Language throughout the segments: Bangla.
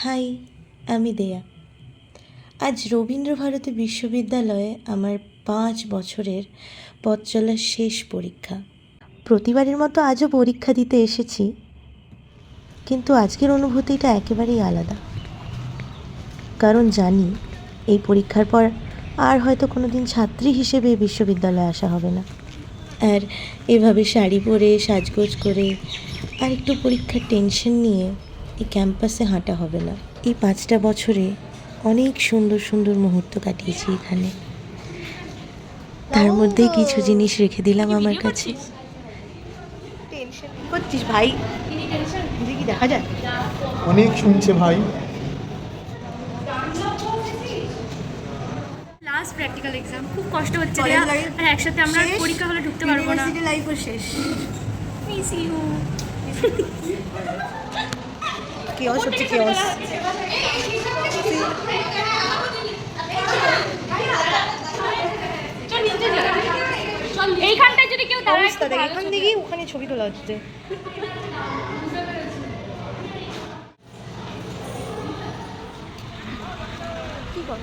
হাই, আমি দেয়া। আজ রবীন্দ্রভারতী বিশ্ববিদ্যালয়ে আমার 5 বছরের পথ চলার শেষ পরীক্ষা। প্রতিবারের মতো আজও পরীক্ষা দিতে এসেছি, কিন্তু আজকের অনুভূতিটা একেবারেই আলাদা। কারণ জানি এই পরীক্ষার পর আর হয়তো কোনো দিন ছাত্রী হিসেবে এই বিশ্ববিদ্যালয়ে আসা হবে না। আর এভাবে শাড়ি পরে সাজগোজ করে আর একটু পরীক্ষার টেনশন নিয়ে এই ক্যাম্পাসে হাঁটা হবে না। এই 5টা বছরে অনেক সুন্দর সুন্দর মুহূর্ত কাটিয়েছি এখানে। তার মধ্যেই কিছু জিনিস রেখে দিলাম আমার কাছে। টেনশন করছিস ভাই? কি দেখা যায়? অনেক শুনছে ভাই। লাস্ট প্র্যাকটিক্যাল এক্সাম, খুব কষ্ট হচ্ছে রে। আর একসাথে আমরা পরীক্ষা হলে ঢুকতে পারবো না। ইউনিভার্সিটি লাইফও শেষ। Miss you. কেওস হচ্ছে কেওস। এইখানটায় যদি কেউ দাঁড়ায় একটু ভালো এখান থেকেই ওখানে ছবি তোলা হচ্ছে। কি বল?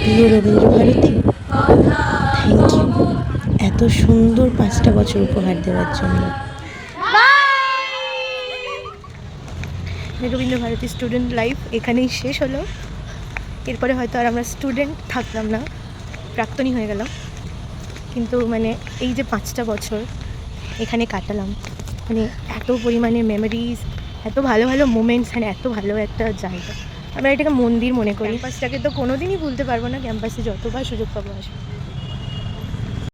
প্রিয় রবীন্দ্রভারতী, থ্যাংক ইউ এত সুন্দর 5টা বছর উপহার দেওয়ার জন্য। রবীন্দ্রভারতী স্টুডেন্ট লাইফ এখানেই শেষ হলো। এরপরে হয়তো আর আমরা স্টুডেন্ট থাকলাম না, প্রাক্তনী হয়ে গেলাম। কিন্তু এই যে 5টা বছর এখানে কাটালাম, এত পরিমাণে মেমোরিজ, এত ভালো ভালো মোমেন্টস, এত ভালো একটা জায়গা। আমরা এটাকে মন্দির মনে করি। ক্যাম্পাসটাকে তো কোনো দিনই ভুলতে পারবো না। ক্যাম্পাসে যতবার সুযোগ পাবো আসবো।